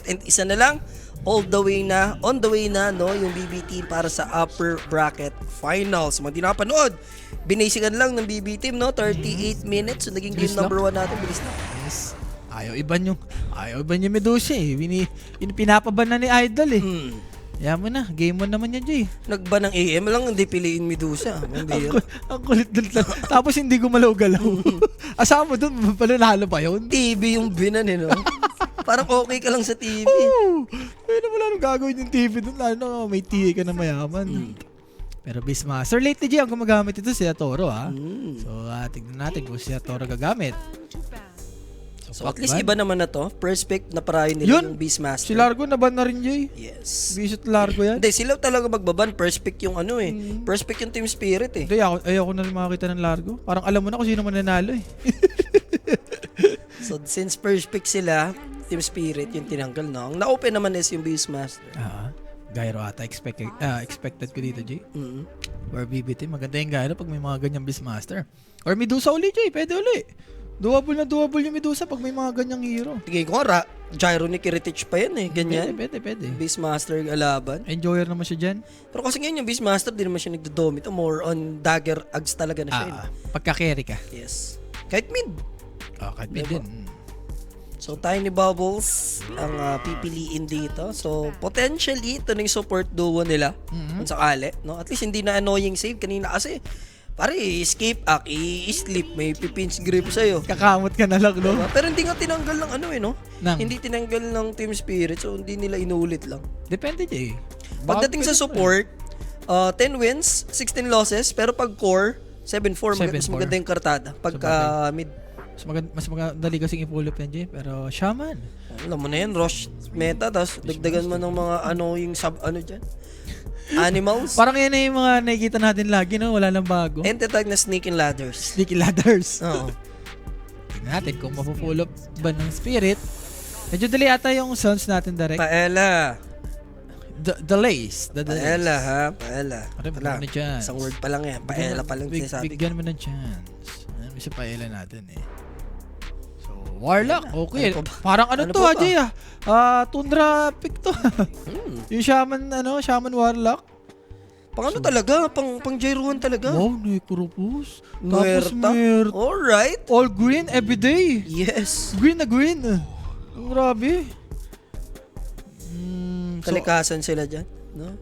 And isa na lang, on the way na, no, yung BB team para sa upper bracket finals. Mga di nakapanood, binasigan lang ng BB team, no, 38 minutes. So, naging game number 1 natin. Bilis na. Yes. Ayaw iban yung Medusa eh. Pinapaban na ni Idol eh. Yan mo na, game mo naman yan, Jay. Nagba ng AM lang, hindi piliin Medusa. Ang kulit dun. Tapos hindi gumalaw-galaw. Asama mo dun, pananalo ba yun? TV yung binan, no? Parang okay ka lang sa TV. Pero wala nang gagawin yung TV dun. Lalo na may TV ka na mayaman. Pero Beastmaster, late Jay ang gumagamit ito si Toro ha. So, tignan natin kung si Toro gagamit. So at least iba naman na to. First pick na parahin nila yung Beastmaster. Si Largo naban na rin, Jay. Yes. Visit Largo yan. Hindi, sila talaga magbaban. First pick yung ano eh. First pick yung Team Spirit eh. Hindi, ayoko na rin makakita ng Largo. Parang alam mo na kung sino mananalo eh. So since first pick sila, Team Spirit yung tinanggal na. Ang na-open naman is yung Beastmaster. Gyro ata expected ko dito, Jay. Or BBT, maganda yung Gyro pag may mga ganyang Beastmaster. Or Medusa uli, Jay. Pwede uli. Double yung Medusa pag may mga ganyang hero. Tingin ko nga, Gyro ni Kiritich pa yan eh. Ganyan. Pwede. Beastmaster yung alaban. Enjoyer naman siya dyan. Pero kasi ngayon yung Beastmaster, di naman siya nagdodomit. More on dagger ags talaga na siya. Pagka-carry ka. Yes. Kahit mid. Kahit mid din. So, Tiny Bubbles ang pipiliin dito. So, potentially, ito na yung support duo nila. Kung sakali. No? At least hindi na annoying save kanina kasi pare, escape act, i-sleep, may pipins grip sa'yo. Kakamot ka na lang, no? Diba? Pero hindi nga tinanggal ng ano eh, no? Nang? Hindi tinanggal ng Team Spirit, so hindi nila inulit lang. Depende, Jay. Pagdating sa support, 10 wins, 16 losses, pero pag core, 7-4, mas maganda yung kartada. Pagka mid. Mas madali kasing i-pull up yan, Jay. Pero Shaman. Alam mo na yan, Rosh meta, tapos dagdagan mo ng mga annoying dyan. Animals. Parang yan na yung mga nakikita natin lagi, no? Wala nang bago. Entetag na Sneaking Ladders. Sneaky Ladders. Oo. Tingnan natin kung mapupull up ba ng Spirit. Medyo dali ata yung sounds natin direct. Paella. Delays. Paella, ha? Paella. Ano na dyan? Isang word pa lang yan. Paella pa lang sinasabi. Bigyan mo ng chance. Ano sa paella natin eh. So, Warlock. Okay. Parang ano to, Jay ah. Tundra pick to. Yung Shaman Warlock. Pang ano talaga? Pang Jairuan talaga? Wow, Necropus. Tapos Muerta. Muerta. Alright. All green everyday. Yes. Green na green. Grabe. Kalikasan sila dyan.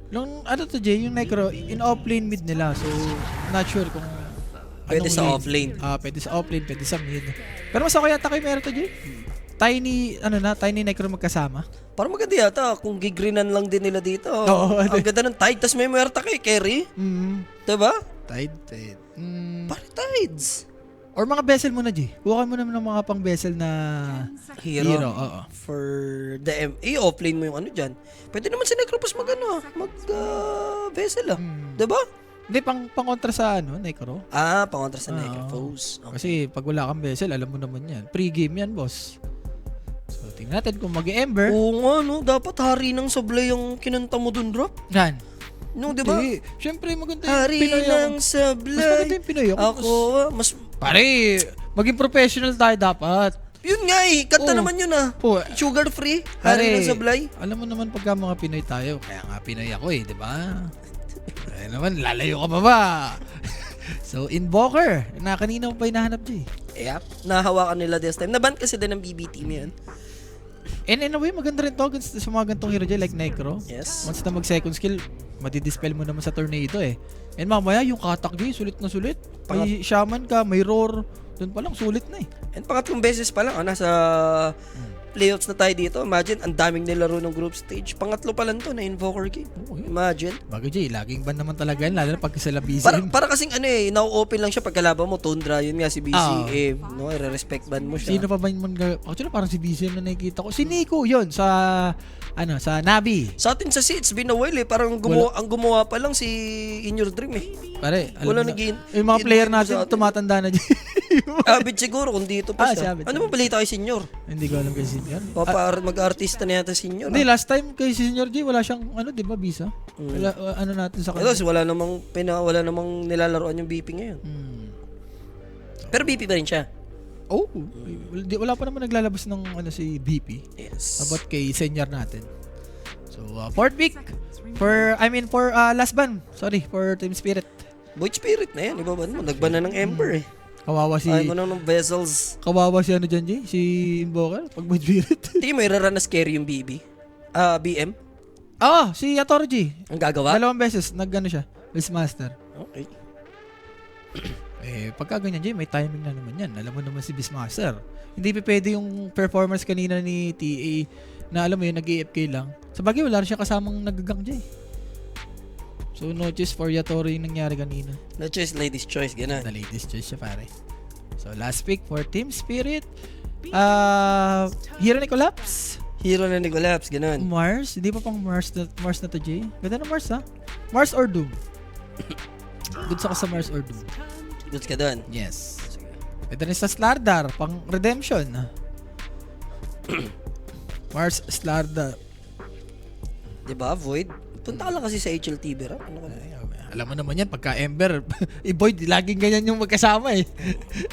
No? Ano to, Jay? Yung Necro, in offlane mid nila. So, not sure kung Pwede sa offlane. Pwede sa offlane, pwede sa mid. Pero mas ako yata kayo meron to, Jay. Tiny Necro magkasama. Parang maganda yata kung gigreenan lang din nila dito. Oo. Ang ganda ng tide, tas may muerta kay Kerry. Diba? Tide. Pare tides. Or mga vessel muna, Jay. Kuha mo naman ng mga pang vessel na hero. Oo. For the offlane mo yung ano dyan. Pwede naman si Necropus mag vessel ah. Diba? Hindi, pang-kontra sa Necro. Pangontra sa Necropus. Okay. Kasi pag wala kang vessel, alam mo naman yan. Pre-game yan, boss. So, tingnan natin kung mag-ember. Oo nga, no? Dapat hari ng sablay yung kinanta mo dun, drop. Yan. No, di ba? Siyempre, maganda yung Hari Pinoy ako. ng sablay. Mas maganda yung Pinoy ako. Mas... Pare, maging professional tayo dapat. Yun nga eh. Kanta naman yun ah. Sugar free. Hari ng sablay. Alam mo naman pagka mga Pinoy tayo, kaya nga Pinoy ako eh, di ba? Kaya naman, lalayo ka pa ba? So, Invoker. Kanina mo pa hinahanap, Jay. Yep. Nahawakan nila this time. Naban kasi din ng BB team yan. And in a way, maganda rin to sa mga gantong hero dyan, like Necro. Yes. Once na mag-second skill, madidispel mo naman sa tornado eh. And mamaya, yung katak Jay, sulit na sulit. May Shaman ka, may Roar. Doon pa lang, sulit na eh. And pangatlong beses pa lang, nasa playoffs na tayo dito. Imagine, ang daming nilaro ng group stage. Pangatlo pa lang to na Invoker game. Imagine. Bago Jay, laging ban naman talaga yan, lalo na pag sila busy. Para kasing na-open lang siya pagkalaban mo, Tundra, yun nga si BC, no, i-respect ban mo siya. Sino pa ba yung actually parang si BCM na nakikita ko. Si Nico yun, sa Navi. Sa atin sa it's been a while eh. Parang ang gumawa pa lang si In Your Dream eh. Pare, Wala yung mga player natin tumatanda na dyan. Abid siguro kung dito pa siya. Abid, ano mo balita kay Senior? Hindi ko alam kay Senior. Mag-artista na yata Senior. Hindi, last time kay Senior G, wala siyang, di ba, visa? Natin sa kanya. Ito, wala namang nilalaroan yung BP ngayon. Pero BP pa rin siya. Oh, wala pa naman naglalabas ng si BP. Yes. About kay senior natin. So, fourth pick for last ban. Sorry, for Team Spirit. Void Spirit na yan. Iba ba mo? Nagban na ng Ember eh. Kawawa si... Ay mo na ng Vessels. Kawawa si dyan, Jay? Si Invoker? Pag Void Spirit. Hindi mo irarun na scary yung BB. BM. Si Atorji. Ang gagawa? 2 beses, siya. Beastmaster. Okay. Pagka ganyan, Jay, may timing na naman yan. Alam mo naman si Beastmaster. Hindi pa pwede yung performance kanina ni TA na alam mo yun, nag-AFK lang. Sa bagay, wala rin siya kasamang nagagang, Jay. So, no choice for Yatori yung nangyari kanina. No choice, ladies choice. Ganun. The latest choice siya, pare. So, last pick for Team Spirit. Hero ni Collapse. Hero na ni Collapse. Ganun. Mars. Hindi pa pang Mars na to, Jay. Ganda na Mars, ha? Mars or Doom? Goods ako sa Mars or Doom. Goods ka doon. Yes. Ito rin sa Slardar, pang Redemption. Mars Slardar. Diba? Void. Punta ka lang kasi sa HLTV, ra? Ano ka na? Alam mo naman yan, pagka Ember, i-Void, laging ganyan yung magkasama eh.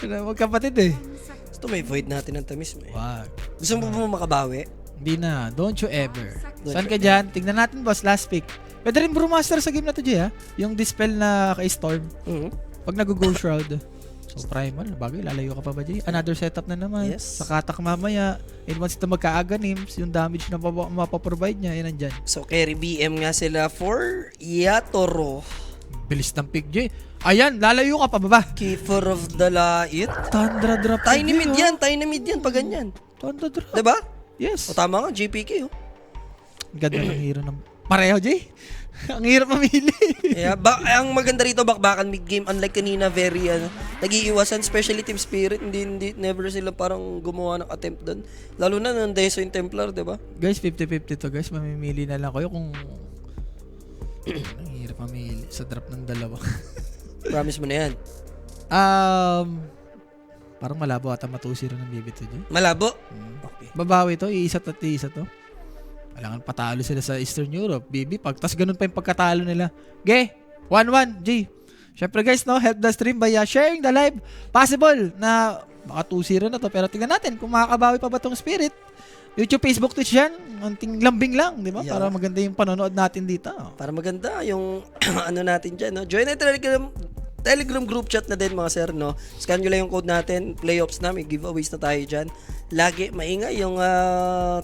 Magkapatid eh. Gusto may Void natin ng tamis mo eh. Wag. Gusto mo ba makabawi? Hindi na. Don't you ever. Don't Saan you ka dyan? Tignan natin, boss. Last pick. Pwede rin Brewmaster sa game na to, Jay, ha? Yung Dispel na kay Storm. Pag nag-go Shroud. So, Primal. Bagay, lalayo ka pa ba, Jay? Another setup na naman. Yes. Sa katak mamaya. And once ito magka-Aganims, yung damage na mapaprovide niya, yan nandyan. So, carry BM nga sila for Yatoro. Bilis ng pick, Jay. Ayan, lalayo ka pa ba? Keeper of the Light. Tundra drop. Tiny mid yan. Tiny mid yan. Pag ganyan. Tundra drop. Diba? Yes. O tama nga. GPK oh. Ganda ng hero ng... Pareho, Jay. Ang hirap mamili. Yeah, ang maganda rito bakbakan mid-game unlike kanina very nag-iiwasan especially Team Spirit hindi never sila parang gumawa ng attempt doon. Lalo na nung Deso yung Templar, 'di ba? Guys, 50-50 to, guys. Mamimili na lang kayo kung ang hirap mamili sa drop ng dalawa. Promise mo na 'yan. Parang malabo ata matusiro ng BB2, Jay. Malabo. Okay. Babawi to, iisa to. Kailangan patalo sila sa Eastern Europe. BB, tas ganun pa yung pagkatalo nila. 1-1, G. Syempre guys, no, help the stream by sharing the live. Possible na baka 2-0 na to. Pero tingnan natin kung makakabawi pa ba tong Spirit. YouTube, Facebook, Twitch yan. Unting lambing lang, di ba? Yeah. Para maganda yung panonood natin dito. Para maganda yung ano natin dyan, no? Join natin Telegram group chat na din mga sir, no? Scan nyo lang yung code natin, playoffs na, may giveaways na tayo dyan. Lagi maingay yung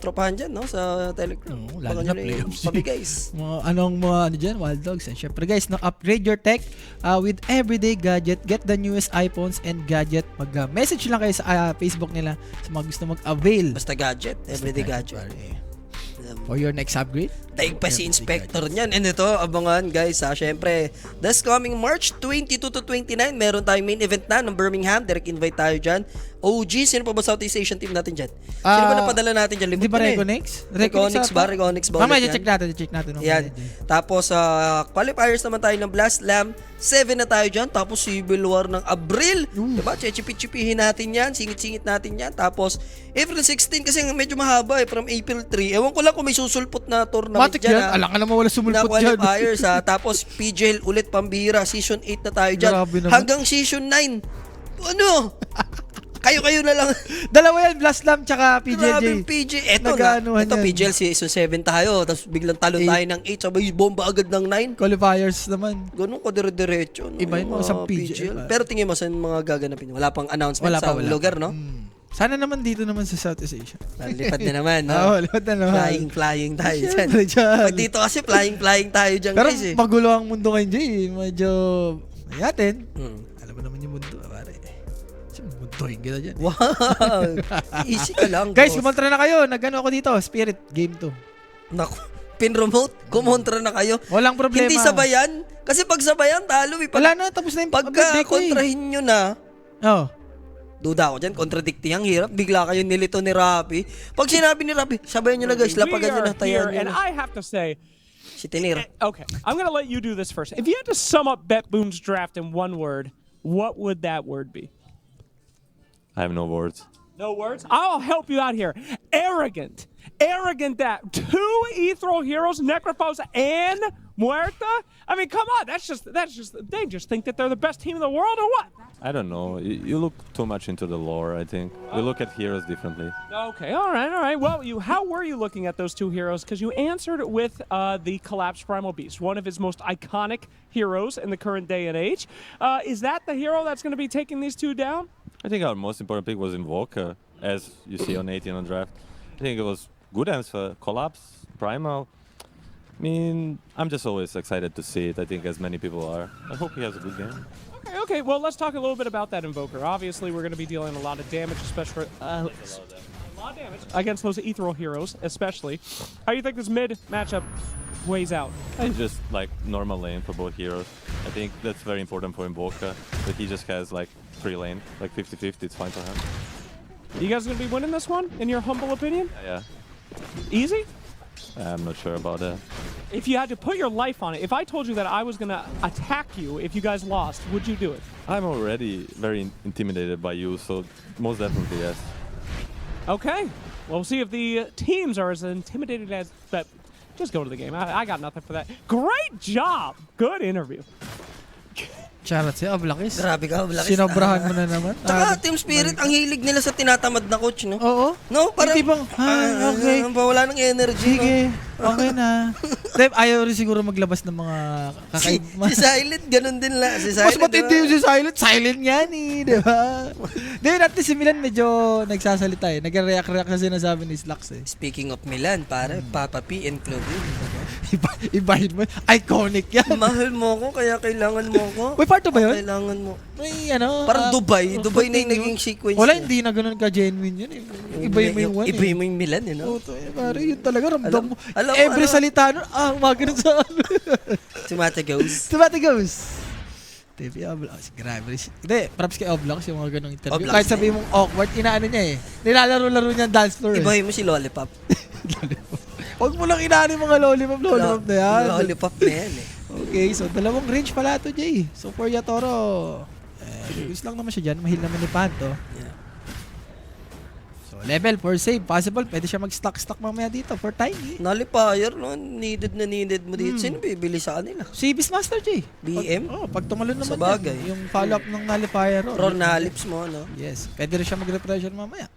tropahan dyan, no? Sa Telegram. Lalo na playoffs. Papi guys. Anong dyan, Wild Dogs. And syempre guys, no, upgrade your tech with everyday gadget. Get the newest iPhones and gadget. Mag-message lang kayo sa Facebook nila sa mga gusto mag-avail. Basta gadget, everyday gadget. For your next upgrade. Daig pa si Inspector niyan. And ito, abangan guys ha. Syempre, this coming March 22 to 29, meron tayong main event na ng Birmingham. Direct invite tayo dyan. OG, sino pa ba Southeast Asian team natin dyan? Sino ba napadala natin dyan? Hindi ba Reconix? Reconix ba? Reconix ba? Mamaya, check natin. Yan. Tapos, qualifiers naman tayo ng Blast Lamb. 7 na tayo dyan. Tapos, Civil War ng Abril. Diba? Chechipit-chipihin natin yan. Singit-singit natin yan. Tapos, April 16 kasi medyo mahaba from April 3. Ewan ko lang kung may susulpot na tournament Matik dyan. Alam ka naman wala sumulpot dyan. Na qualifiers ha. Tapos, PGL ulit pambira. Season 8 na tayo dyan. Hanggang Season 9. Ano? Kayo na lang. Dalawa yan, Blast Lamb tsaka PGL. Grabe PG. Ito PGL season 7 tayo. Tapos biglang talo tayo ng 8. Sabay bomba agad ng 9. Qualifiers naman. Ganun ko dire-diretso. No? Iba yun sa PGL. Pero tingin mo saan mga gaganapin? Wala pang announcement sa lugar, no? Sana naman dito naman sa Southeast Asia. Lipad na naman, no? Lipad na naman. Flying tayo dyan. Pag dito kasi flying tayo dyan, pero guys. Pero magulo ang mundo ngayon, Jay. Medyo ayatin. Alam mo naman yung mundo, pare. Mundohin kita dyan. Wow! Easy ka lang, guys, kumontra na kayo. Nag-ano ako dito. Spirit, game 2. Naku, pin-remote, kumontra na kayo. Walang problema. Hindi sabayan. Kasi pag sabayan, talo. Wala na, tapos na yung pagka kontrahin nyo na, Duda ako dyan, contradicting ang hirap. Bigla kayo nilito ni Rapi. Pag sinabi ni Rapi, sabayan nyo na guys, lapagan nyo na, tayan nyo And na. I have to say, Si Tinir. okay, I'm going to let you do this first. If you had to sum up Bet Boom's draft in one word, what would that word be? I have no words. No words? I'll help you out here. Arrogant. Arrogant that 2 Ethereal heroes, Necrophos and Muerta? I mean, come on. That's just, they just think that they're the best team in the world or what? I don't know. You look too much into the lore, I think. We look at heroes differently. Okay, all right. Well, how were you looking at those 2 heroes? Because you answered with the Collapsed Primal Beast, one of his most iconic heroes in the current day and age. Is that the hero that's going to be taking these 2 down? I think our most important pick was Invoker, as you see on 18 on draft. I think it was good answer. Collapse, Primal. I mean, I'm just always excited to see it. I think as many people are. I hope he has a good game. Okay. Well, let's talk a little bit about that Invoker. Obviously, we're going to be dealing a lot of damage, especially a lot of damage against those Ethereal heroes, especially. How do you think this mid matchup weighs out? I just like normal lane for both heroes. I think that's very important for Invoker, that he just has like free lane, like 50-50, it's fine for him. You guys going to be winning this one, in your humble opinion? Yeah, Easy? I'm not sure about that. If you had to put your life on it, if I told you that I was going to attack you if you guys lost, would you do it? I'm already very intimidated by you, so most definitely yes. Okay. Well, we'll see if the teams are as intimidated as that. Just go to the game. I got nothing for that. Great job. Good interview. Charot siya, Oblakis. Grabe ka, Oblakis. Sinobrahan mo na naman. Tsaka Team Spirit, ang hilig nila sa tinatamad na coach, no? Oo. No, parang... Hindi bang, okay. Wala ng energy, Sige, okay na. Dahil ayaw rin siguro maglabas ng mga no? kakaigma. Si Silent, ganun din lang. Si Mas Silent, matindi yung diba? si Silent. Silent yan di ba? Dahil at least si Milan medyo nagsasalita eh. Nag-react-react na sinasabi ni Slacks eh. Speaking of Milan, pare, Papa P and Claudine. Ibahin mo. Iconic yan. Mahal mo ko, kaya kailangan mo ko. Uy, part 2 ba yun? Kailangan mo. May ano. Parang Dubai. Dubai na yung continue. naging sequence. Wala, niya. hindi na ganun ka-genuine yun eh. Iba mo yung one Iba mo yung Milan, eh, no? Puto, pare, yun talaga ramdam mo. alam mo, Every ano? salita nun, umagano sa ano. Tumata goes. Tumati goes. TV Oblaks. Grabe. Hindi, props kay Oblaks yung mga ganong interview. Oblaks Kahit sabihin mong awkward, inaano niya eh. Nilalaro-laro niya ang dance floor eh. Ibahin mo si Lollipop. Huwag mo lang inaano yung mga lollipop na yan. Lollipop na yan, eh. Okay, so dalawang range pala ito, Jay. So for Yatoro, gusto lang naman siya dyan. Mahil naman ni Panto. Yeah. So level 4 save. Possible, pwede siya mag-stock mamaya dito for Tiny. Nullifier, no? Needed na needed mo dito. Sino bibili sa kanila? Si Beastmaster, Jay. BM? Pag tumalon naman Sa bagay. yan, yung follow-up ng Nullifier. Ron na lips mo, no? Yes, pwede rin siya mag-repression mamaya.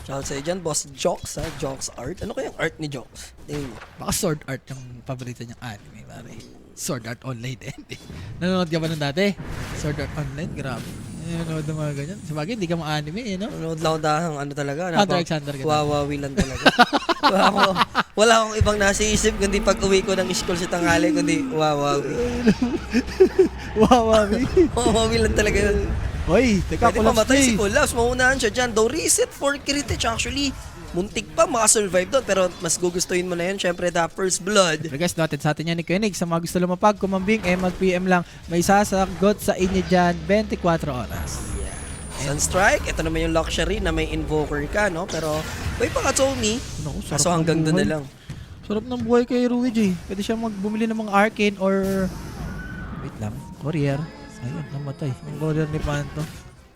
Shoutout sa'yo dyan, Boss Jocks, ha? Jocks Art. Ano kayang art ni Jocks? Tingin mo. Baka Sword Art yung paborito niyang anime, pare. Sword Art Online din. Nanonood ka ba nun dati? Sword Art Online, grabe. Nanonood ng mga ganyan. Sabagay, hindi ka ma-anime, no? Nanonood lang ako dahang ano talaga. Hunter x Hunter ka na. Wawawi lang talaga. wala akong ibang nasa isip kundi pag uwi ko ng school sa tanghali kundi wawawi. Wawawi. Wawawi lang talaga yun. Hoy, teka, Pwede collapse mamatay Jay. si Kulas. Maunahan siya dyan. Though reset for Kiritich actually. Muntik pa makasurvive doon. Pero mas gugustuhin mo na yun. Syempre, the first blood. Pero guys, noted sa atin yan ni Koenig. Sa mga gusto lumapag, kumambing, mag-PM lang. May sasagot sa inyo dyan 24 oras. Sunstrike. Ito naman yung luxury na may invoker ka, no? Pero, may Pakatomi. Naku, Kaso hanggang doon na lang. Sarap ng buhay kay Rui J. Pwede siya magbumili ng mga Arcane or... Wait lang. Courier. Ayun, namatay. Yung courier ni Panto.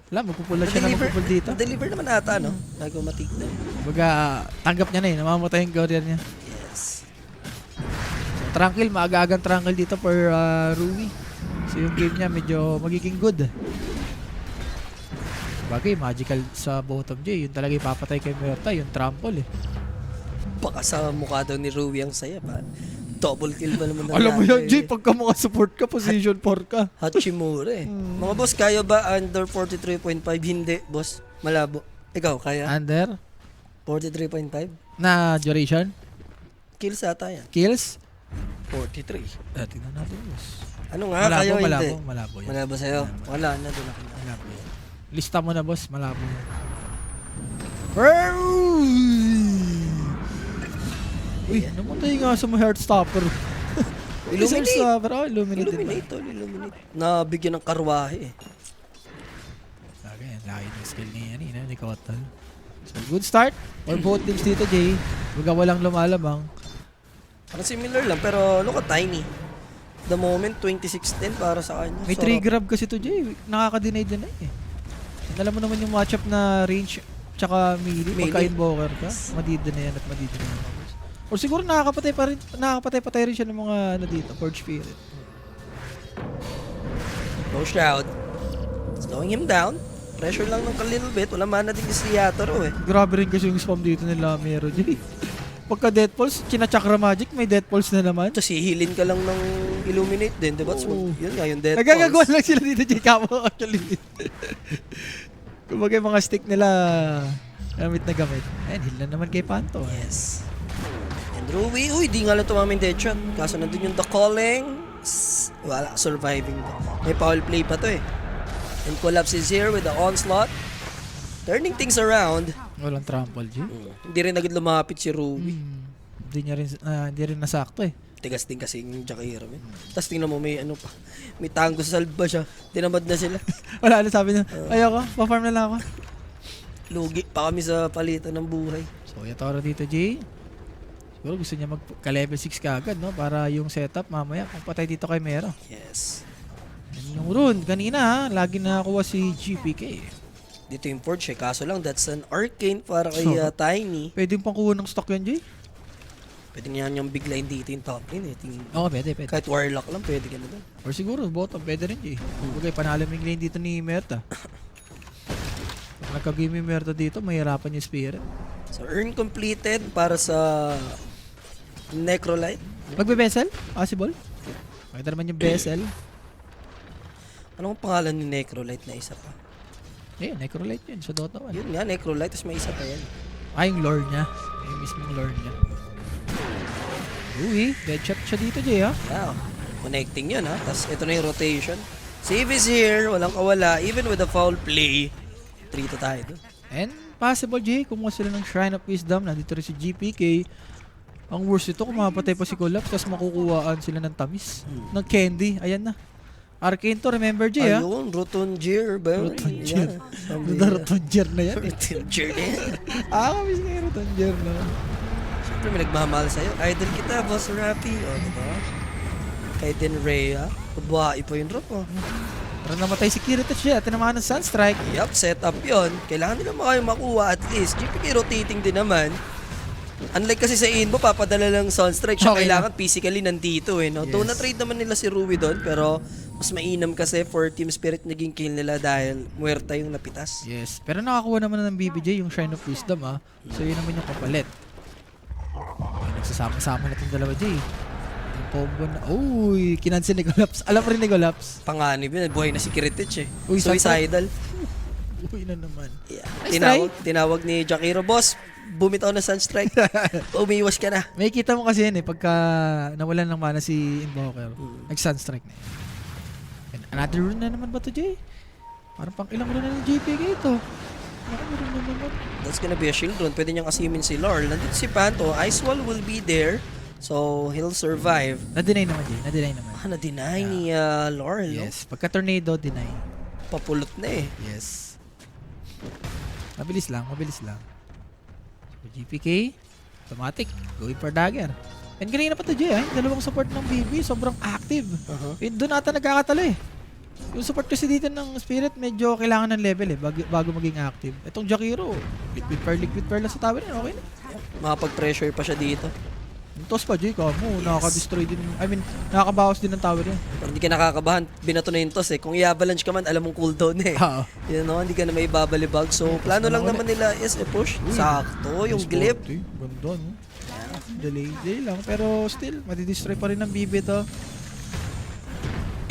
Wala, magpupula siya na magpupul dito. Na-deliver naman ata, no? Nagmatik na. Baga, tanggap niya na eh. Namamatay yung courier niya. Yes. So, tranquil. Maaga-agang tranquil dito for Rui. So, yung game niya medyo magiging good. Bagay, magical sa bottom J. Yun talaga ipapatay kay Muerta. Yung trample eh. Baka sa mukha daw ni Rui ang saya pa. Double kill ba naman? Alam mo yan, Jay, pagka mga support ka, position 4 ka. Hachimura eh. Mga boss, kaya ba under 43.5? Hindi, boss. Malabo. Ikaw, kaya? Under 43.5? na duration, Kills ata yan. kills. 43. Tingnan natin, boss. Ano nga, kayo hindi? Malabo yan. Malabo sa'yo? Wala na, doon ako. Malabo yan. Lista mo na, boss, malabo yan. Uy, namatay nga sa mga Heartstopper. Illuminate. Heartstopper, illuminate. Illuminate, tol, illuminate. Nabigyan ng karwahe eh. Sabi yan, laki ng skill ni Kotal. So, good start for both teams dito, Jay. Baga walang lumalabang. Parang similar lang, pero look at Tiny. The moment, 26-10 para sa kanya. May Sarap. 3 grab kasi to, Jay. Nakaka-deny din eh. Alam mo naman yung matchup na range tsaka melee. Melee. Pagka invoker ka, madida na yan at madida na yan. Or siguro nakakapatay rin siya ng mga ano dito, Forge Spirit. No Shroud. Slowing him down. Pressure lang ng little bit. Wala mana din si Yatoro eh. Grabe rin kasi yung spam dito nila Mero J. Pagka Death Pulse, Chakra Magic, may Death Pulse na naman. Tapos hihilin ka lang ng Illuminate din, diba? So, Oo. yun nga, yung Death Nagagagawa Pulse. lang sila dito, J. Kamo actually. Kumbaga yung mga stick nila, gamit na gamit. Ayan, heal na naman kay Panto. Yes. And Rui, uy, di nga lang tumama yung deadshot. Kaso nandun yung The Calling. Wala, surviving to. May foul play pa to eh. And Collapse is here with the onslaught. Turning things around. Walang trample, J. Hindi rin agad lumapit si Rui. Hindi rin nasakto eh. Tigas din kasi yung Jakiro. Tapos tingnan mo, may ano pa. May tango sa salba siya. Tinamad na sila. Wala na sabi niya, ayoko, pa-farm na lang ako. Lugi pa kami sa palitan ng buhay. So, Yatoro dito, J. Siguro gusto niya magka-level 6 kaagad, no? Para yung setup mamaya, kung patay dito kay Mero. Yes. Yan yung rune. Kanina, ha, lagi nakakuha si GPK. Dito yung Forge eh. Kaso lang, that's an arcane para kay Tiny. Pwede yung pangkuha ng stock yun, J? Pwede nga niyang big line dito yung top lane eh. Oo, pwede. Kahit Warlock lang, pwede ka na doon. Or siguro, bottom, pwede rin, J. Kumbaga, panalo mo yung lane dito ni Merta. Pag nagka-game yung Merta dito, mahirapan yung Spirit. So, earn completed para sa Necrolite. Magbe-vessel? Possible? Makita naman yung vessel. Anong pangalan ni Necrolite na isa pa? Eh, Necrolite yun sa Dota 1. Yun nga, Necrolite, tapos may isa pa yan. Yung lore niya. Yung mismong lore niya. Uy, deadshot siya dito, Jay, ha? Wow. Connecting yun ha. Tapos ito na yung rotation. Save is here, walang kawala. Even with a foul play, 3 to tayo doon. And possible, Jay, kumuha sila ng Shrine of Wisdom. Nandito rin si GPK. Ang worst ito, kung mapatay pa si Collapse, tapos makukuhaan sila ng tamis. Ng candy. Ayan na. Arcane to, remember, Jay, ha? Ayun, Rotunjir ba? Rotunjir. Yeah. Rotunjir na yan. Rotunjir na yan. Kamiss nga yung Rotunjir na. Siyempre may nagmamahal sa'yo. Idol kita, Boss Rappy. O, diba? Kay din Rhea. Babae pa yung drop, oh. Pero namatay si Kirito siya. Tinamaan ng Sunstrike. Yup, set up yun. Kailangan nila makayo makuha at least. GPK rotating din naman. Unlike kasi sa Inbo, papadala lang Sunstrike. Siya Okay kailangan physically nandito eh. No? Though Yes. na-trade naman nila si Rui doon, pero mas mainam kasi for Team Spirit naging kill nila dahil muerta yung napitas. Yes. Pero nakakuha naman ng BBJ yung Shrine of Wisdom, ha? So yun naman yung kapalit. Ay, nagsasama-sama na itong dalawa, Jay. Yung combo na... Uy, kinansel ni Collapse. Alam mo rin ni Collapse. Panganib yun, buhay na si Kiritich eh. Uy, Suicidal. Uy na naman. Yeah. Nice Tinawag ni Jakiro, boss, bumitaw na Sunstrike. Umiiwas ka na. May kita mo kasi yan eh, pagka nawalan ng mana si Invoker, nag-Sunstrike na yun. And another rune na naman ba to, Jay? Parang pang ilang rune na ng JPK ito. Marami rune na naman. That's gonna be a shield rune. Pwede niyang asimin si Laurel. Nandito si Panto. Ice Wall will be there. So, he'll survive. Na-deny naman, Jay. Na-deny naman. Na-deny ni Laurel, no? Yes. Pagka tornado, deny. Papulot na eh. Yes. Mabilis lang, mabilis lang. So, GPK, automatic, going for dagger. And kanina pa to, Jay, yung dalawang support ng BB, sobrang active. Doon ata nagkakatalo eh. Yung support kasi dito ng Spirit, medyo kailangan ng level eh, bago maging active. Itong Jakiro, liquid fire lang sa tower yun, okay na. Makapag-pressure pa siya dito. Yung toss pa, Jay, kamo, nakaka-destroy din, nakakabawas din ng tower yun. Pero hindi ka nakakabahan. Binato na yung toss eh. Kung i-avalanche ka man, alam mong cooldown eh. Oo. Yun no, hindi ka na may babalibag. So, plano lang naman nila is push. Sakto, yung glip. Ganda, no? Delay lang. Pero still, madidestroy pa rin ng BB to.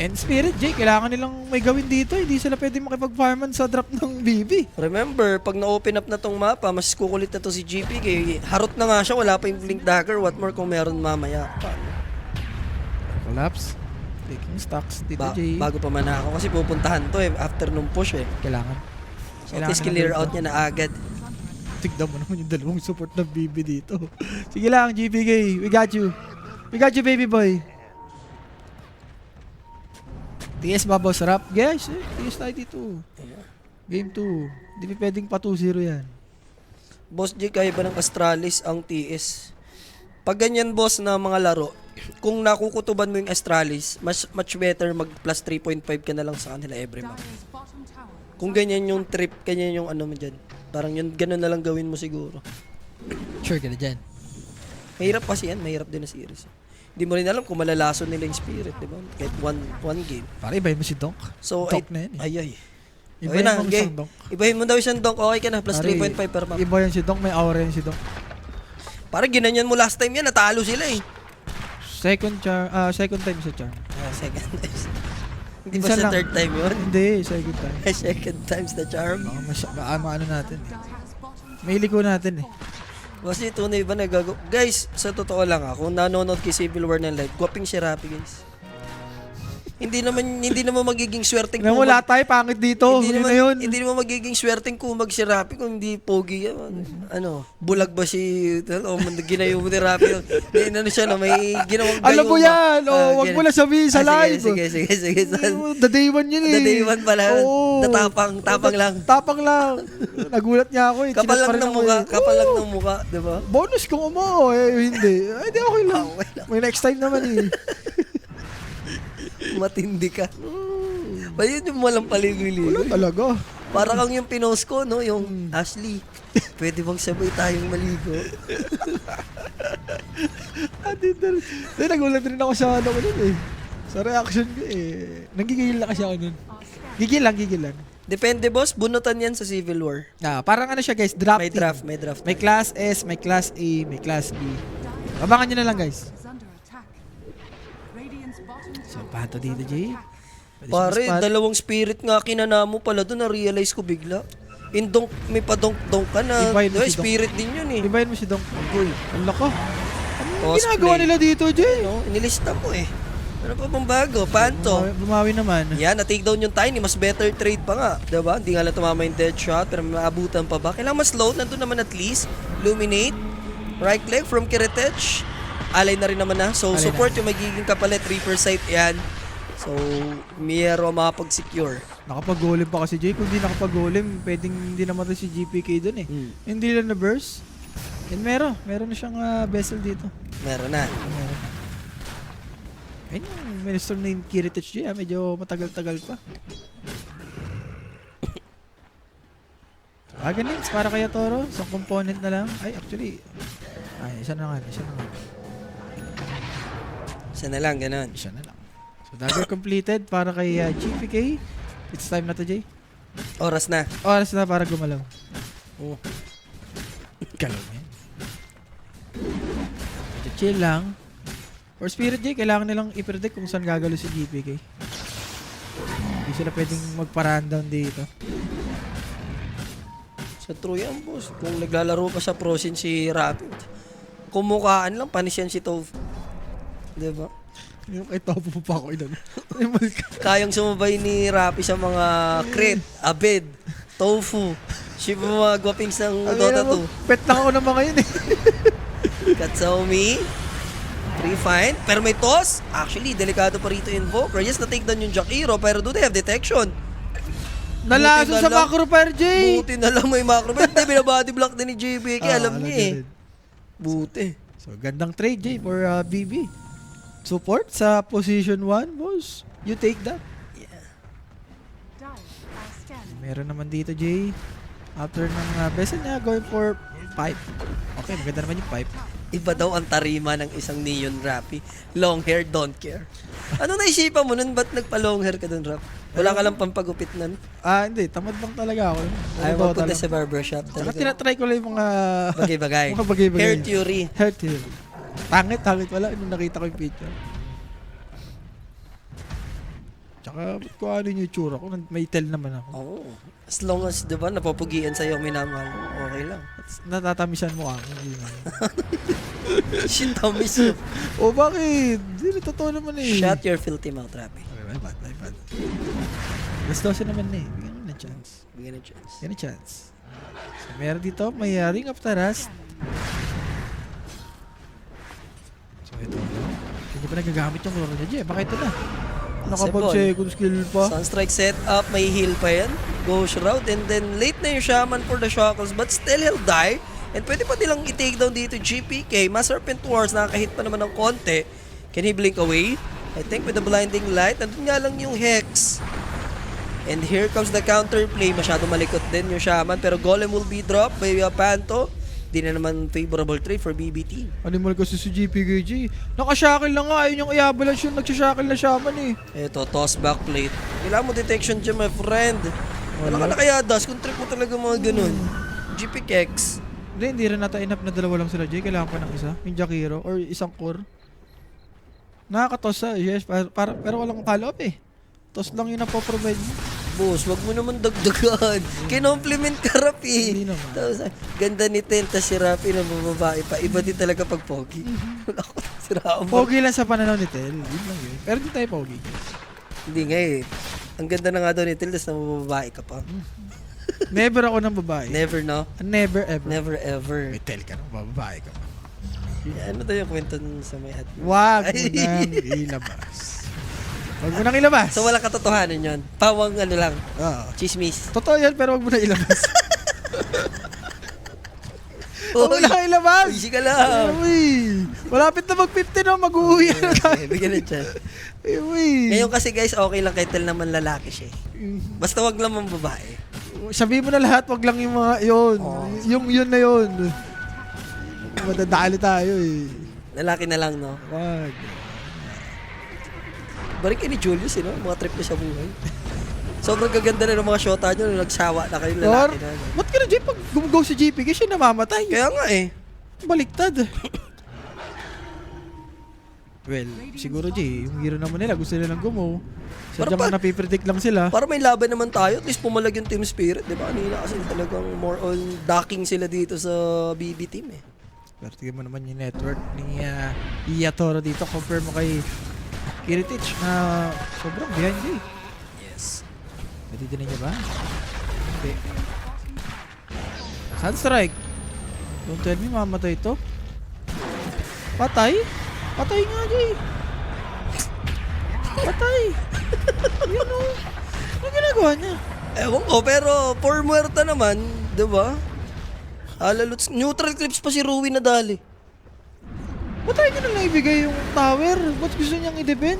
And Spirit, Jay, kailangan nilang may gawin dito. Hindi sila pwede makipag-farman sa drop ng BB. Remember, pag na-open up na tong mapa, mas kukulit na to si GP. Harot na nga siya, wala pa yung Blink Dagger. What more kung meron mamaya? Collapse. Taking stocks dito, Jay. Bago pa man ako kasi pupuntahan to eh, after nung push eh. Kailangan. So, at least clear out niya na agad. Tignan mo naman yung dalawang support ng BB dito. Sige lang, GPK. We got you. We got you, baby boy. TS ba, boss? Rap? Guys, TS tayo dito. Game 2. Hindi pwedeng pa 2-0 yan. Boss J, kaya ba ng Astralis ang TS? Pag ganyan boss na mga laro, kung nakukutuban mo yung Astralis, much better mag plus 3.5 ka na lang sa kanila every map. Kung ganyan yung trip, ganyan yung ano mo dyan. Parang yun, ganun na lang gawin mo siguro. Sure ka na dyan. Mahirap kasi yan, mahirap din na series. Hindi mo rin alam kung malalason nila yung spirit, di ba? Kahit one game. Para ibahin mo si Donk. So, Donk na yan eh. ay. Ibahin Okay na, mo okay. isang Donk. Ibahin mo daw isang donk, okay ka na, plus Pare, 3.5 per map. Iba yan si Donk, may aura yan si Donk. Parang ginanyan mo last time yan, natalo sila eh. Second time sa charm. Second time. Hindi ba Minsan sa lang. third time yun? Hindi, second time. Second time's the charm. Baka maano natin eh. May liko natin eh. Kasi tunay ba nagago? Guys, sa totoo lang kung nanonood kay Civil War ng live, gwaping si Rappi, guys. Hindi naman magiging swerteng Alam mo, lahat tayo pangit dito. Hindi Yun naman, na yun. hindi naman magiging swerteng kumag si Rappi kung hindi pogi yan. Ano, bulag ba si ginayo mo ni Rappi? May ano siya no, may ginawang gayo. Alam mo yan. Wag mo lang sabihin sa live. Sige. The day one yun eh. The day one pala. Oo. Tapang lang. Tapang lang. Nagulat niya ako eh. Kapal Chinat pa lang rin ng ako mukha, eh. kapal lang Oo. ng mukha, 'di ba? Bonus kung umo hindi. Ay, di okay lang. May next time naman eh. Matindi ka. Ba yun yung walang paligoy-ligoy. Wala talaga. Para kang yung pinost ko, no? Yung Ashley, pwede bang sabay tayong maligo? Dahil nagulat rin ako sa ano ko nun eh. Sa reaction ko eh. Nanggigigil na kasi ako nun. Gigil lang. Depende, boss. Bunutan yan sa Civil War. Parang ano siya guys, draft. May draft, may draft. May class S, may class A, may class B. Abangan nyo na lang guys. So, pato dito, Jay. Pwede Pare, siya dalawang spirit nga kinana mo pala doon. Na-realize ko bigla. Indong, may padonk-donk ka na. Ibahin mo Diba, si Donk. spirit din yun eh. Ibahin mo si Dong. Uy, ang lako. Ano Cosplay. ginagawa nila dito, Jay? No, inilista mo eh. Ano pa bang bago? Panto. Bumawi naman. Yan, na-take down yung Tiny. Mas better trade pa nga. Diba? Hindi nga lang tumama yung dead shot. Pero may maabutan pa ba? Kailangan mas low. Nandun naman at least. Illuminate. Right leg from Kiritech. Alay na rin naman na. So, Alay support yung magiging kapalit. Reaper sight. Yan. So, Miero makapag-secure. Nakapag-golem pa kasi, Jay. Kung di nakapag-golem, pwedeng hindi naman rin si GPK dun eh. Hindi lang na-burst. And meron na siyang vessel dito. Meron na. Meron na. Ayun yung minister named Kiritech, Jay. Medyo matagal-tagal pa. Ganun. Para kaya Toro. Isang component na lang. Ay, actually. Isa na nga. Isa na lang, ganun. Isa na lang. So, dagger completed para kay GPK. It's time na to, Jay. Oras na. Oras na para gumalaw. Oh. Galaw yan. Medyo chill lang. For Spirit, Jay, kailangan nilang i-predict kung saan gagalo si GPK. Hindi sila pwedeng magpa-rundown dito. Sa true yan, boss. Kung naglalaro pa sa Prosin si Rapid, kumukaan lang, panis yan si Tove. Diba? Yung kay Topo pa ako ilan. Kayang sumabay ni Rappi sa mga crit, abed, tofu, ship mga guwapings ng Dota 2. Pet lang ako ng mga yun eh. Katsaomi, Refine, pero may toss. Actually, delikado pa rito Invoker. Yes, na-take down yung Jakiro, pero do they have detection? Nalaso Buti na sa lang. macro fire, Jay! Buti na lang may macro. Hindi, binabody block din ni JBK. Alam niya eh. Buti. So, gandang trade, Jay, for BB. Support sa position 1, boss. You take that. Meron naman dito, Jay. After ng vessel niya, going for pipe. Okay, maganda naman yung pipe. Iba daw ang tarima ng isang Neon Rappi. Long hair, don't care. Ano naisipan mo nun? Ba't nagpa-long hair ka dun, Rap? Wala ka lang pampagupit nun? Hindi. Tamad lang talaga ako. Ayaw Dota magpunta lang. sa barbershop. Saka Talaga. tinatry ko lang yung mga... Bagay-bagay. mga bagay-bagay. Hair theory. Hair theory. Tangit wala. Nung nakita ko yung picture. Tsaka, kung ano yung itsura ko, may tell naman ako. Oo. As long as, di ba, napapugian sa'yo ang minamahal mo, okay lang. Natatamisan mo ako. Hindi na. Shit, tamis mo. Bakit? Hindi, totoo naman eh. Shut your filthy mouth, Rappi. Okay, my bad. Last 12 naman eh. Bigyan mo na chance. Bigyan ng chance. Bigyan na chance. So, meron dito, may Ring of Taras. So, ito. Hindi pa nagagamit yung loro niya, Jay. Baka ito na. Nakapag-second skill pa. Sunstrike set up, may heal pa yan. Ghost Route, and then late na yung Shaman for the Shackles, but still he'll die. And pwede pa nilang i-take down dito GPK. Mas Serpent Wars, nakakahit pa naman ng konti. Can he blink away? I think with the blinding light, nandun nga lang yung Hex. And here comes the counterplay. Masyado malikot din yung Shaman. Pero Golem will be dropped by Panto. Di na naman favorable trade for BBT. Animal kasi si GPKG. Nakashackle lang nga. Ayun yung i-avalanche yung nagsashackle na Shaman eh. Ito, toss back plate. Kailangan mo detection dyan, my friend. Wala ka na kaya, Das, kung trip mo talaga mga ganun. GPKX. Hindi rin nata enough na dalawa lang sila, Jay. Kailangan pa ng isa. Yung Jakiro or isang core. Nakakatos sa, yes. Pero walang follow-up eh. Toss lang yun ang po-provide mo. Boss, wag mo naman dagdagan. Kinompliment ka, Rapi. Hindi naman. Tapos, ganda ni Tenta si Rapi na babae pa. Iba din talaga pag pogi. Ako, sira mo. Pogi lang sa pananaw ni Tel. Yun lang yun. Pero di tayo pogi. Hindi nga eh. Ang ganda na nga daw ni Tel, tapos nabababae ka pa. Never ako ng babae. Never, no? Never ever. Never ever. May Tel ka ng babae ka pa. Ano daw yung kwento nun sa may hat mo? Wag mo nang ilabas. Wag mo nang ilabas. So, walang katotohanan yun. Pawang ano lang. Oo. Chismis. Totoo yan, pero wag mo na ilabas. Wag mo na ilabas. Easy ka lang. Uy, malapit na mag-50 no, mag-uwi na tayo. Okay, bigyan na dyan. Uy. Ngayon kasi guys, okay lang kay Tel naman lalaki siya eh. Basta wag lang mang babae. Sabihin mo na lahat, wag lang yung mga yun. Yung yun na yun. Madadali tayo eh. Lalaki na lang, no? Wag. Balik kayo ni Julius, eh, no? Mga trip niya sa buhay. Sobrang gaganda na ng mga shota niyo nung nagsawa na kayo Or, lalaki na. No? ba't ka na Jay, pag gumugaw si JP, kasi namamatay. Kaya nga eh. Baliktad. Well, siguro Jay, yung hero naman nila, gusto nilang gumaw. Sadyang Para pa- napipredict lang sila. Para may laban naman tayo, at least pumalag yung team spirit, di ba? Kanina kasi talagang more on docking sila dito sa BB team eh. Pero tingnan mo naman yung network ni Iya Toro dito. Compare mo kay Kiritich na sobrang behind Jay. Yes. Natitinan niya ba? Hindi. Sunstrike. Don't tell me mamatay ito. Patay? Patay nga, Jay. Patay. Yan o. Ano ginagawa niya? Ewan ko, pero for muerta naman, di ba? Alaluts, neutral clips pa si Rui na dali. Patay niya na lang ibigay yung tower. Ba't gusto niyang i-defend?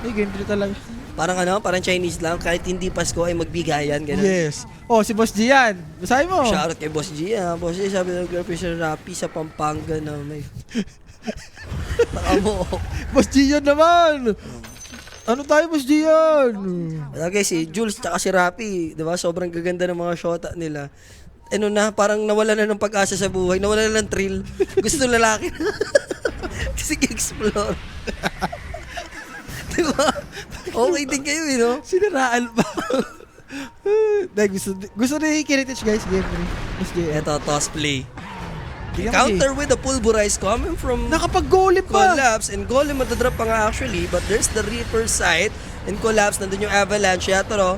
May game 3 talaga. Parang Chinese lang, kahit hindi Pasko ay magbigayan, gano'n. Yes. Oh, si Boss Gian. Basahin mo. Shoutout kay Boss G, ha? Boss G, sabi ng girlfriend siya Rapi sa Pampanga na may... Taka mo. Boss Gian naman. Ano tayo, Boss Gian? Okay, si Jules tsaka si Rapi, di ba? Sobrang gaganda ng mga shota nila. Ano na, parang nawala na ng pag-asa sa buhay, nawala na ng thrill. Gusto lalaki na. Kasi explore. Di ba? Okay din kayo, eh, no? Siniraan pa. Dahil gusto na i-Kiritich, guys. Game 3. Boss Gian. Eto, toss play. Tingnan mo, Counter with a pulverize coming from Nakapag-golem pa. Collapse. And Golem matadrop pa nga actually, but there's the Reaper site. And Collapse, nandun yung Avalanche. Yato, no?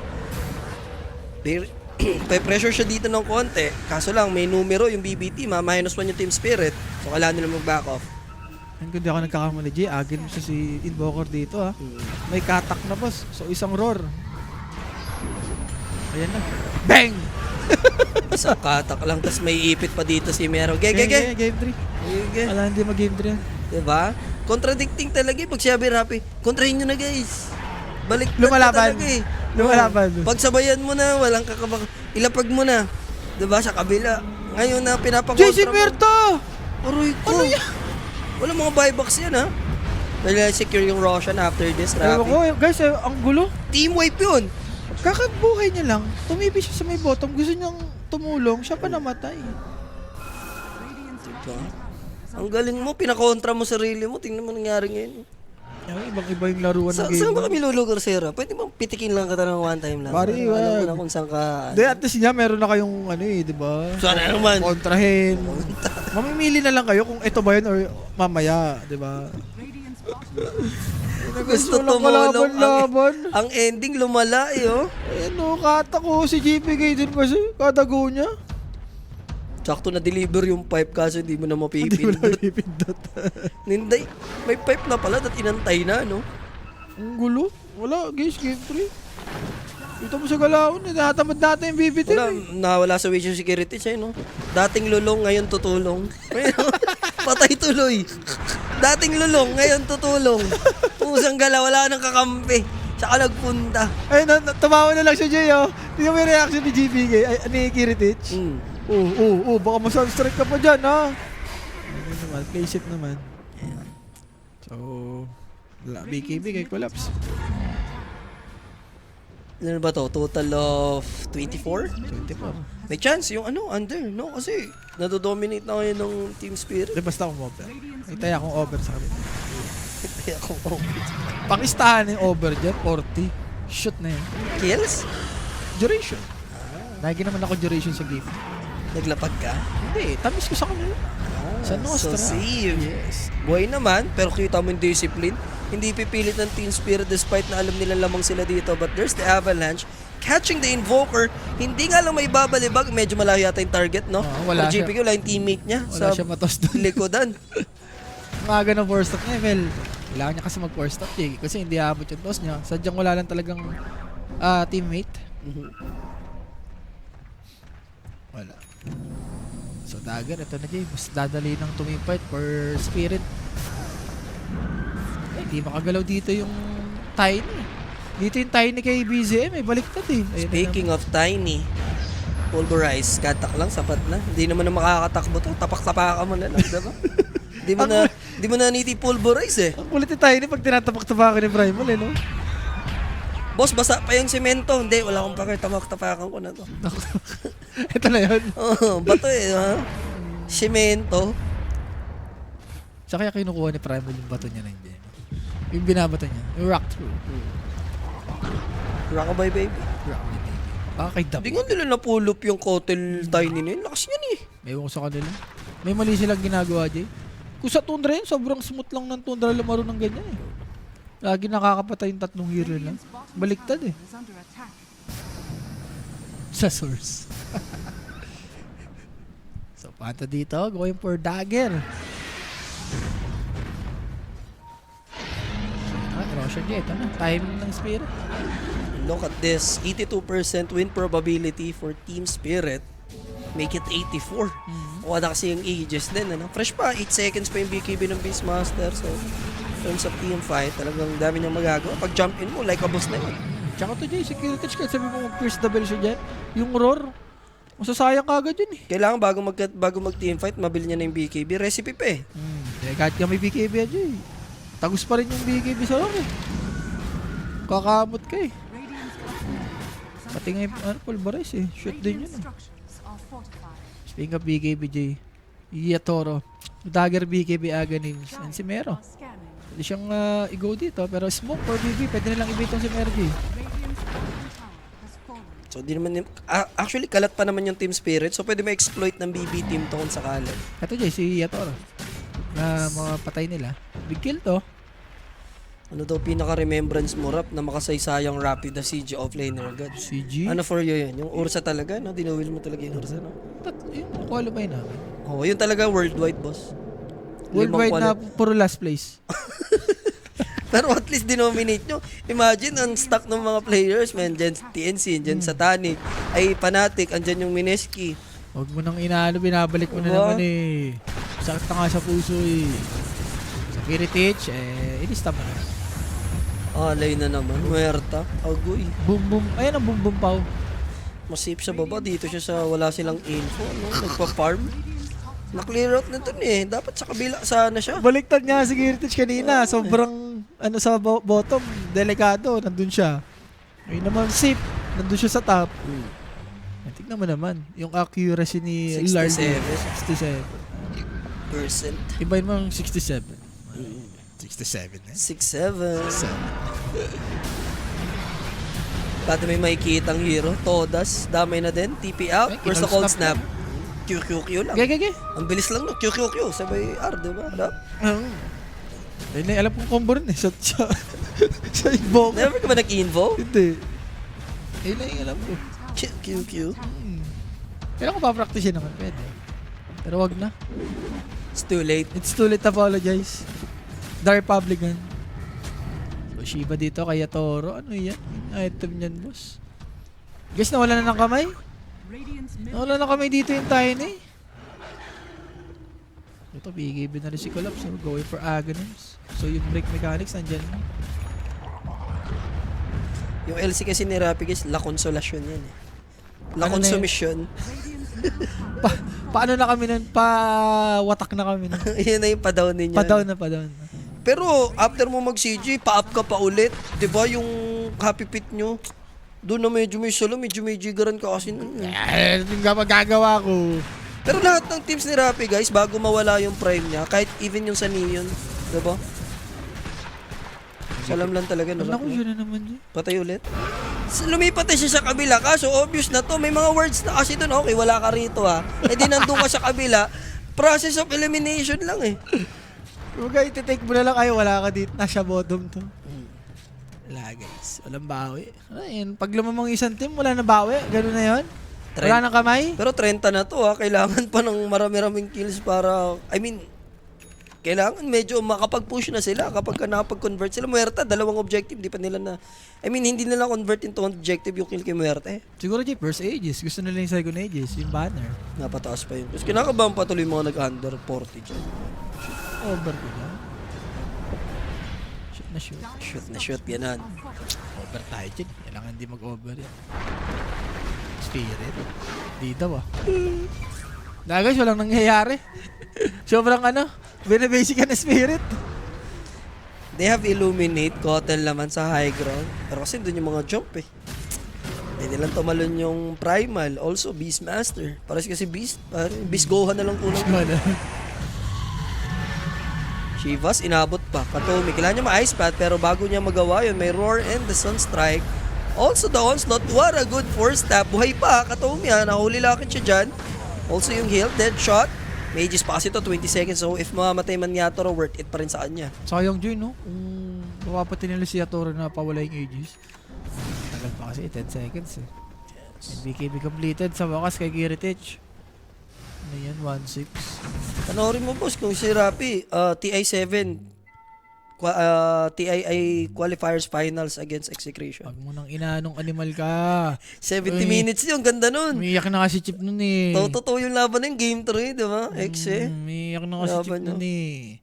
Pressure siya dito ng konti. Kaso lang, may numero yung BBT. -1 yung Team Spirit. So, kailangan nila mag-back off. Kung di ako nagkakamali, Jay, agin mo siya si Invoker dito, ha. May katak na, boss. So, isang roar. Ayan na. Bang! Isang katak lang, tas may ipit pa dito si Mero. Ge. Game 3. Wala, hindi mag-game 3 yan. Diba? Contradicting talaga eh. Pag sabi Rapi, kontrahin nyo na guys. Balik Lumalaban. talaga eh. Lumalaban. Pagsabayan mo na, walang kakabak. Ilapag mo na. Diba? Sa kabila. Ngayon na pinapakontra Jason Mirta! Aroy ko. Ano yan? Wala mga buybacks yan, ha? Dahil secure yung Roshan after this, Ewan ko, Rapi. guys, ang gulo. Team wipe yun. Kakabuhay niya lang. Tumipi siya sa may bottom. Gusto niyang tumulong. Siya pa namatay. Diba? Ang galing mo, pinakontra mo sarili mo. Tingnan mo nangyari ngayon. Ibang-iba yung laruan ng game. Saan ba kami lulugar, Sera? Pwede bang pitikin lang kita ng one time lang? Pare, Alam mo wag. na kung saan ka... Hindi, at least niya, meron na kayong ano eh, di ba? Sana naman. Kontrahin. Mamimili na lang kayo kung ito ba yun or mamaya, di ba? Gusto Walang tumulong. kalaban-laban. Ang ending lumala eh, oh. Ano, kata ko si JPK din kasi, katago niya. Sakto na deliver yung pipe kaso hindi mo na Hindi mo na mapipindot. pipindot. Ninday, may pipe na pala at inantay na, no? Ang gulo. Wala, guys, game 3. Ito mo sa galawan, natatamad natin yung BBT. Wala, nawala sa wage yung security siya, no? Dating lulong, ngayon tutulong. Patay tuloy. Dating lulong, ngayon tutulong. Pusang gala, wala nang kakampi. Tsaka nagpunta. Ay, tumawa na lang siya, Jay, oh. Tingnan mo yung reaction ni GBK, ay, ni Kiritich. Baka masunstrike ka pa dyan, ha? Ano naman, play shit naman. So, BKB kay Collapse. Ano ba to? Total of 24? 24. May chance yung under, no? Kasi nadodominate na ngayon ng Team Spirit. Di basta akong over. May taya akong over sa kanila. Kaya ako, Pakistahan yung over dyan, 40. Shoot na yun. Kills? Duration. Lagi naman ako duration sa game. Naglapag ka? Hindi, tamis ko sa kanila. Sa Nostra. So save. Yes. Buhay naman, pero kita mo yung discipline. Hindi pipilit ng Team Spirit despite na alam nila lamang sila dito. But there's the Avalanche. Catching the Invoker. Hindi nga lang may babalibag. Medyo malayo yata yung target, no? Wala Pero siya. GPQ, wala yung teammate niya Wala sa siya matos doon. likodan. Umaga ng force stop niya, well, kailangan niya kasi mag-force stop niya kasi hindi aabot yung toss niya. Sadyang wala lang talagang teammate. Wala. So Dagger, ito na Jay. Mas dadali ng tumifight for Spirit. Hindi makagalaw dito yung Tiny. Dito yung Tiny kay BZM, baliktad eh. Ayun na Speaking of Tiny, Pulverize, katak lang, sapat na. Hindi naman na makakatakbo to. Tapak-tapakan mo na lang, diba? Di mo na niti Pulverize eh. Ang kulit ni Tiny pag tinatapak-tapakan ni Primal eh, no? Boss, basa pa yung semento. Hindi, wala akong pakay. Tapak-tapakan ko na to. Ito na yun. Oh, bato eh, ha? Semento. Sa kaya kinukuha ni Primal yung bato niya na hindi. Yung binabato niya. Yung rock through. Rockabye, baby. Rock niya, baby. Baka kay Dap. Hindi nga nila napulop yung Kotel Tiny na yun. Lakas yan eh. May ewan ko sa kanila. May mali silang ginagawa, Jay. Kung sa Tundra yun, sobrang smooth lang ng Tundra lumaro ng ganyan eh. Lagi nakakapatay yung tatlong hero lang. Baliktad eh. Sa source. So, panta dito. Going for Dagger. Roshan J. Ito na. Timing ng Spirit. Look at this. 82% win probability for Team Spirit. Make it 84. Wala kasi yung ages din. Ano? Fresh pa. 8 seconds pa yung BKB ng Beastmaster. So, in terms of team fight, talagang dami niyang magagawa. Pag jump in mo, like a boss na yun. Tsaka to Jay, security check. Sabi mo mag-pierce the bell siya dyan. Yung roar. Masasayang ka agad yun eh. Kailangan bago mag-team fight, mabili niya na yung BKB. Recipe pa eh. Kahit ka may BKB yan Jay. Tagus pa rin yung BKB sa roar eh. Kakamot ka eh. Pati nga yung pulverize eh. Shoot din yun eh. Speaking of BKB Jay, Yatoro, Dagger BKB Aghanim's, and si Mero. Pwede siyang i-go dito, pero smoke for BB, pwede nilang ibitong si Mero Jay. So, di naman actually, kalat pa naman yung Team Spirit. So, pwede ma-exploit ng BB team to kung sakali. Ito Jay, si Yatoro. Na mga patay nila. Big kill to. Ano daw pinaka-remembrance mo, Rap, na makasaysayang Rapid na CG offlaner agad? CG. Ano for you yun? Yung Ursa talaga, no? Dinawil mo talaga yung Ursa, no? Yung qualify namin. Oh, yun talaga worldwide, boss. Worldwide Limang na puro last place. Pero at least dinominate nyo. Imagine, ang stock ng mga players, man, dyan sa TNC, dyan sa Tanic, ay Fnatic, andyan yung Mineski. Huwag mo nang inaano, binabalik mo na Diba? naman eh. Sakit na nga sa puso eh. Sa Kiritich, i-lista mo na. Alay na naman, muerta, agoy. Boom boom. Ayan ang boom boom pao. Mas safe sa baba, dito siya sa wala silang info, no? Nagpa-farm. Na-clear out na dun eh. Dapat sa kabila sana siya. Baliktad nga si Kiritich kanina. Sobrang sa bottom, delikado. Nandun siya. Ngayon naman safe. Nandun siya sa top. Tignan mo naman. Yung accuracy ni 67. Lardy. 67. Ibahin mo yung 67. 67 eh. 6-7. Pati may makikitang hero. Todas. Damay na din. TP out. Ay, First the cold kinol-snap snap. QQQ lang. Gage. Ang bilis lang no. QQQ. Sabay R, diba? Rap? Ayun, alam kong combo rin eh. Sa invoke. Never ka ba nag-invo? Hindi. Ayun na yung alam ko. QQQ. Kailan ko pa-practice naman, pwede. Pero wag na. It's too late. It's too late to apologize. The Republican. So, Shiba dito, kaya Toro. Ano yan? Yung item niyan, boss. Guys, nawala na ng kamay? Nawala na kamay dito yung Tiny. Ito, BKB na rin si Collapse. So, going for Aghanims. So, yung break mechanics, nandyan na. Yung LC kasi ni Rappi guys, La Consolacion yan eh. La Ano na yun? Consumition. Paano na kami nun? Pawatak na kami nun. Yun na yung pa-down ninyo. Pa-down na. Pero after mo mag-CG, pa-up ka pa ulit. 'Di ba yung happy pit nyo? Doon na medyo may solo, medyo may jigaran ka kasi nun. Yung magagawa ko. Pero lahat ng teams ni Rappi guys, bago mawala yung prime niya, kahit even yung sa Neon, 'di ba? Salam lang talaga no. Naku, yun na naman yun. Patay ulit. Lumipat na siya sa kabila, kaso obvious na to, may mga words na kasi doon, okay, wala ka rito ha. Eh di nandun ka sa kabila, process of elimination lang eh. Kumbaga, iti-take mo na lang kayo, wala ka dito. Nasa bottom to. Wala guys, walang bawi. Ayun, pag lumamang isang team, wala na bawi. Ganun na yun. Wala nang kamay. Pero 30 na to ha, kailangan pa ng marami-raming kills para, kailangan medyo makapag-push na sila kapag ka nakapag-convert sila. Muerta, 2 objective, di pa nila na, hindi nila convert into objective yung kill kay Muerte. Siguro, Jeep, first Aegis. Gusto nila yung second Aegis, yung banner. Napataas pa yun. Tapos kinakabahan pa tuloy yung mga nag-under 40 dyan. Over ko na. Shoot na shoot. Shoot na shoot, yanan. Over tayo dyan. Kailangan di mag-over yan. Spirit. Di daw ah. Guys, walang nangyayari. Sobrang binibasic ka na spirit. They have Illuminate, Kotel naman sa high ground. Pero kasi doon yung mga jump eh. Hindi lang tumalon yung Primal. Also, Beastmaster. Pares kasi Beast. Beast Gohan na lang kulang. Shivas, inabot pa. Katomi, kailangan niya ma-ice path pero bago niya magawa yun, may Roar and the Sunstrike. Also, the Onslaught, what a good force tap. Buhay pa, Katomi ha. Nahuli lakit siya dyan. Also, yung heal, dead shot. Mages pa kasi ito, 20 seconds. So, if mamamatay man Yatoro, worth it pa rin sa kanya. Sayang dyan, no? Kung mapapatin nila si Yatoro na pawala yung Aegis. Tagal pa kasi, 10 seconds eh. Yes. BKB completed sa wakas kay Giritich. Ano yan, 1-6. Panoorin mo boss kung si Rappi, TI7, TII qualifiers finals against Execration. Pag mo nang inaanong animal ka. 70 minutes yun, ganda nun. Umiyak na kasi Chip nun eh. Totoo yung laban ng game 3, di ba? Exe. Umiyak na kasi Chip Laban nun eh.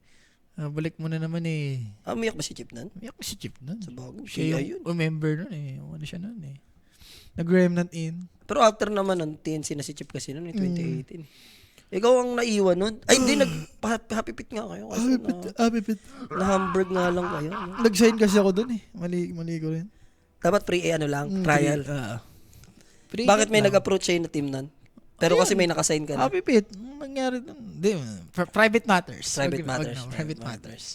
Balik mo na naman eh. Umiyak ba si Chip nun? Umiyak si Chip nun. Sa bagong Siya siya yun. yung member nun eh. Ano siya nun eh. Nag-remnant in. Pero after naman ng TNC na si Chip kasi nun, 2018. Ikaw ang naiwan nun. Ay, hindi, happy pit nga kayo. Kasi Pipit. na-Hamburg nga lang kayo. No? Nag-sign kasi ako dun eh. Mali ko rin. Dapat trial. Bakit may nag-approach sa'yo na team nun? Pero kasi may nakasign ka na. Happy pit. Nangyari dun. Hindi. Private matters. Private matters. Private matters.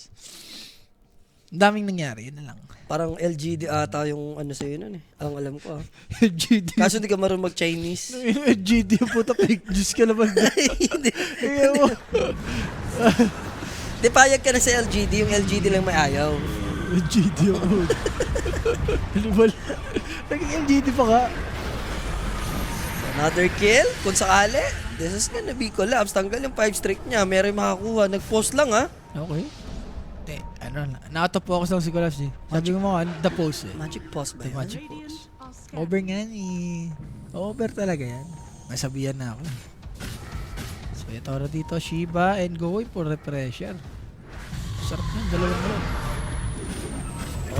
Ang daming nangyari. Yun na lang. Parang LGD ata yung sa'yo nun eh. Ang alam ko ah. GD. Kaso di ka marunong mag-Chinese. GD yung puta. Fake juice ka naman. Hindi. Kaya mo. Di payag ka na sa LGD. Yung LGD lang may ayaw. GD yung puta. Ano ba? Naging LGD pa ka. Another kill. Kung sakali. This is gonna be collapse. Tanggal yung 5 streak niya. Meron makakuha. Nag-post lang ha. Okay. Na-auto focus lang si Collapse eh. Sabi ko mo, the pose eh. Magic pause ba The yan? magic pose. Over nga eh. Over talaga yan. Nasabihan na ako. So, ito na dito, Shiba and Goy for refresher. Sarap yun, dalawang lang.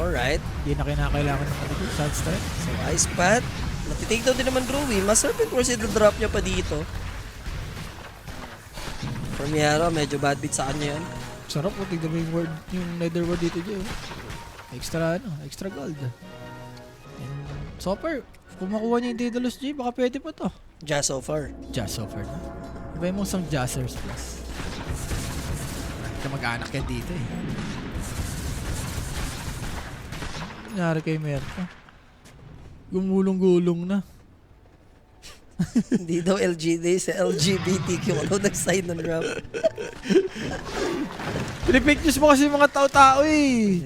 Alright. Hindi na kinakailangan ng matito. Sad strike. So, ice pad. Natitake down din naman Groovy. Mas serpent course drop niya pa dito. Premiero, medyo bad beat sa kanya yan. Sarap po, tignan mo yung word, yung nether word dito dyan. Extra gold. And so far, kung makuha niya yung Daedalus G, baka pwede pa to. Just so far. Just so far na. Iba yung isang Jazzers Plus. Kamag-anak yan dito eh. Nangyari kay Merta. Gumulong-gulong na. Hindi daw LGD sa LGBTQ. Ano nag-sign ng rap? Pinipake news mo kasi yung mga tao-tao eh.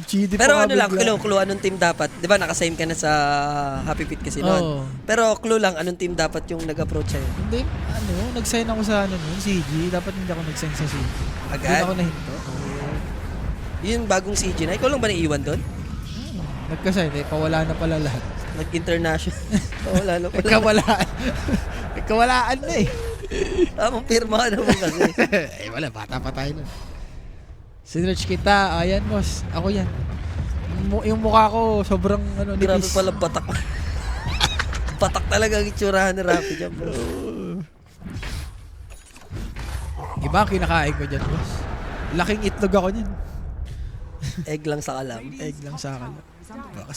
GD Pero pa ano lang, clue, anong team dapat? Di ba nakasign ka na sa Happy Feet kasi noon? Oo. Pero clue lang, anong team dapat yung nag-approach sa'yo? Hindi, nag-sign ako sa CG. Dapat hindi ako nag-sign sa CG. Hindi Agad? ako nahinto. Yung bagong CG na, ikaw lang ba naiiwan doon? Nagka-sign eh, pawala na pala lahat. Nag-international. Wala na pala. Nagkawalaan. Nagkawalaan na eh. Tamang pirma ka naman kasi. Wala, bata pa tayo nun. Sinerch kita, ayan boss, ako yan. Yung mukha ko, sobrang ano, Grabe nipis. pala batak. Batak talaga ang itsurahan ni Rafi dyan, boss. Iba ang kinakain ko dyan, boss. Laking itlog ako niyan. Egg lang sa kalam. Egg lang sa akin. Baka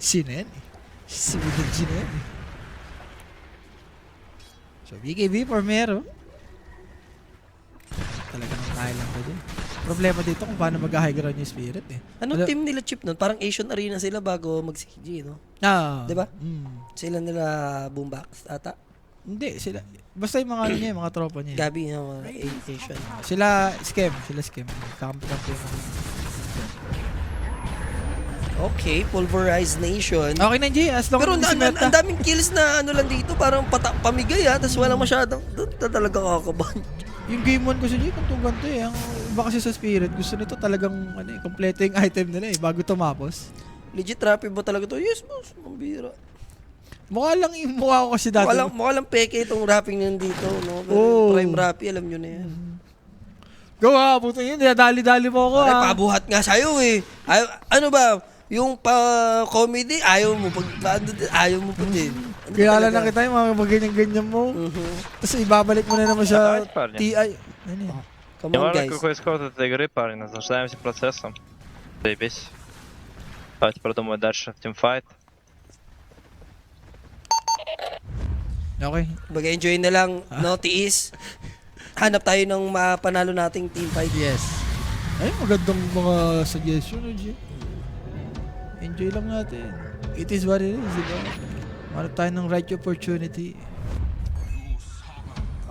sino yan eh. Sumunod sino yan eh. So, BKB Formero. Talagang kaya lang ko dyan. Problema dito kung paano mag-high ground yung spirit eh. Anong team nila, Chip, nun? Parang Asian Arena sila bago mag-CG, no? Ah. Diba? Mm. Sila nila Boombox ata. Hindi, sila. Basta yung mga ano niya, yung mga tropa niya. Gabi yung mga Asian. Sila scam. Kakampi-kampi yung Okay, Pulverized Nation. Okay na, Jay. As long Pero as ang daming kills na ano lang dito, parang pamigay tapos walang masyadong, doon talaga kakabahan. yung game 1 ko sa Jay, kung ganito eh. Ang iba kasi sa spirit, gusto nito talagang ano, eh, kompleto yung item nila eh, bago tumapos. Legit rapid ba talaga to? Yes, boss. Mambira. Mukha lang yung mukha ko kasi dati. Mukha lang peke itong rapping nyan dito, no? Pero Oh. Prime Rappy, alam nyo na yan. Go ha, puto yun. Dali-dali mo ako Ay, ha. pabuhat nga sa'yo eh. Ano ba? Yung pa-comedy, ayaw mo. Ayaw mo pa din. Ano Kilala talaga? na kita yung mga ganyan-ganyan mo. Tapos ibabalik mo na naman sa Давайте, парни. TI. Ano yun? Come on, Неважно, guys. какой исход этой игры, парни, наслаждаемся процессом. Заебись. Давайте продумаем дальше тимфайт. Okay. Mag-enjoy na lang, no, tiis. Hanap tayo ng mapanalo nating team fight. Yes. Ay, magandang mga suggestion, Jay. Enjoy lang natin. It is what it is, diba? Marap tayo ng right opportunity.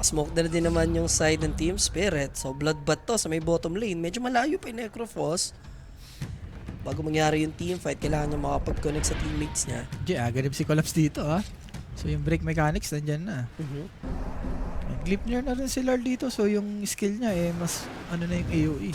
Smoke na din naman yung side ng Team Spirit. So, bloodbath to sa may bottom lane. Medyo malayo pa yung Necrophos. Bago mangyari yung team fight, kailangan niya makapag-connect sa teammates niya. Jay, ganun si Collapse dito, ha? So, yung break mechanics, nandyan na. Glipnir na rin si Lard dito, so yung skill niya, eh, mas, ano na yung AOE.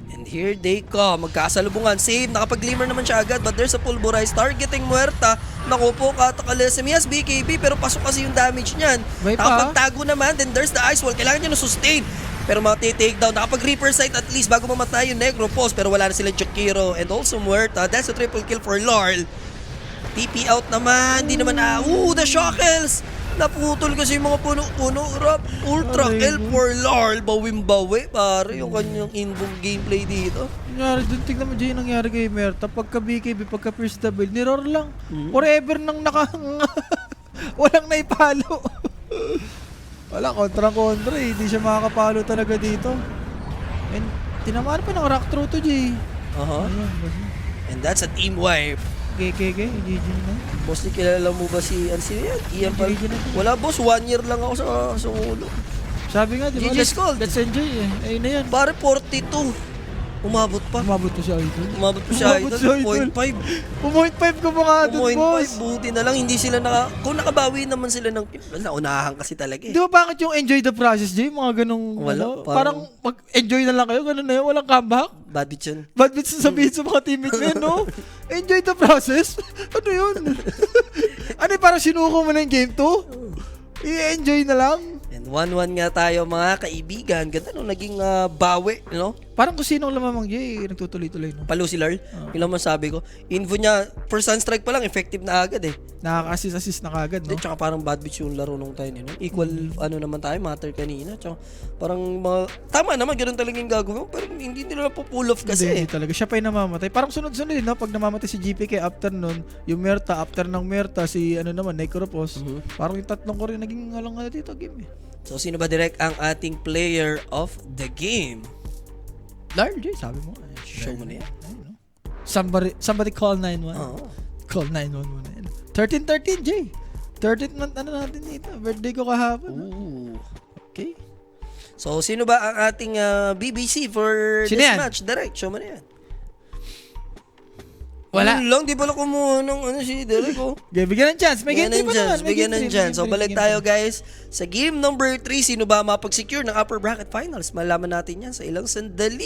And here they come. Magkasalubungan. Save. Nakapag-glimmer naman siya agad. But there's a pulverized targeting Muerta. Naku po, katakalism. Yes, BKB. Pero pasok kasi yung damage niyan. May pa. Nakapagtago naman. Then there's the ice wall. Kailangan niya na sustain. Pero take down. Nakapag-reaper sight at least bago mamatay yung Necrophos. Pero wala na sila Jakiro. And also Muerta. That's a triple kill for Larl. TP out naman. Di naman the Shackles. Naputol kasi yung mga puno-puno. Rap, ultra Aray, kill for Larl. Bawim-bawi. Pare, yung kanyang invoke gameplay dito. Nangyari dun, tignan mo dyan yung nangyari kay Merta. Pagka BKB, pagka first double, niror lang. Forever nang walang naipalo. Wala, kontra-kontra eh. Hindi siya makakapalo talaga dito. And tinamaan pa ng rock throw to, Jay. Ayun, basta. And that's a team wipe. GG na. Boss, di kilala mo ba si sino yan? Ian Pal? GG na. Wala boss, 1 year lang ako sa ulo. Sabi nga, di ba? GG's called. Let's enjoy eh. Ayun na yan. Pare 42. Umabot pa. Umabot to siya idol. Umabot pa siya Umabot idol. siya, idol. 0.5. 0.5 ka pa nga dun, boss. 0.5. Buti na lang, hindi sila kung nakabawi naman sila ng, naunahan kasi talaga eh. Di ba bakit yung enjoy the process, Jay? Mga ganong, Wala, ano, parang- parang mag-enjoy na lang kayo, ganun na yun, walang comeback. Bad bitch yun. Bad bits sasabihin sa mga teammates mo yun, no? Enjoy the process? Ano yun? Ano yung parang sinuko mo na yung game 2? I-enjoy na lang? And 1-1 nga tayo mga kaibigan. Ganda nung naging bawi, no? Parang kung sinong lamamang Jay, nagtutuloy-tuloy, no? Palo si Larl. Ilang man sabi ko. Info niya, first sunstrike pa lang, effective na agad eh. Nakaka-assist na kagad, no? Di, tsaka parang bad bitch yung laro nung tayo nino. Equal, ano naman tayo, matter kanina. Tsaka parang tama naman, ganun talaga yung gagawin. Pero hindi nila po pull off kasi. Hindi talaga. Siya pa yung namamatay. Parang sunod-sunod, no? Pag namamatay si GPK after nun, yung Merta, after ng Merta, si ano naman, Necrophos. Parang yung tatlong ko rin naging alang dito game eh. So, sino ba direct ang ating player of the game? Lard, Jay, sabi mo. Show mo na yan. Ayun, no? Somebody call 911. Oo. Call 911 muna yan. 13-13, Jay. 13th month, ano natin dito. Birthday ko kahapon. no? Ooh. Okay. So, sino ba ang ating BBC for Sino this yan? match? Direct, show mo na yan. Wala. Ano lang, di pala kumuha ng si Derek, oh. Okay, bigyan ng chance. May Bigyan game 3 ng pa chance, naman. May bigyan game ng three, chance. So, game balik three. tayo, guys, sa game number 3. Sino ba mapag-secure ng upper bracket finals? Malaman natin yan sa ilang sandali.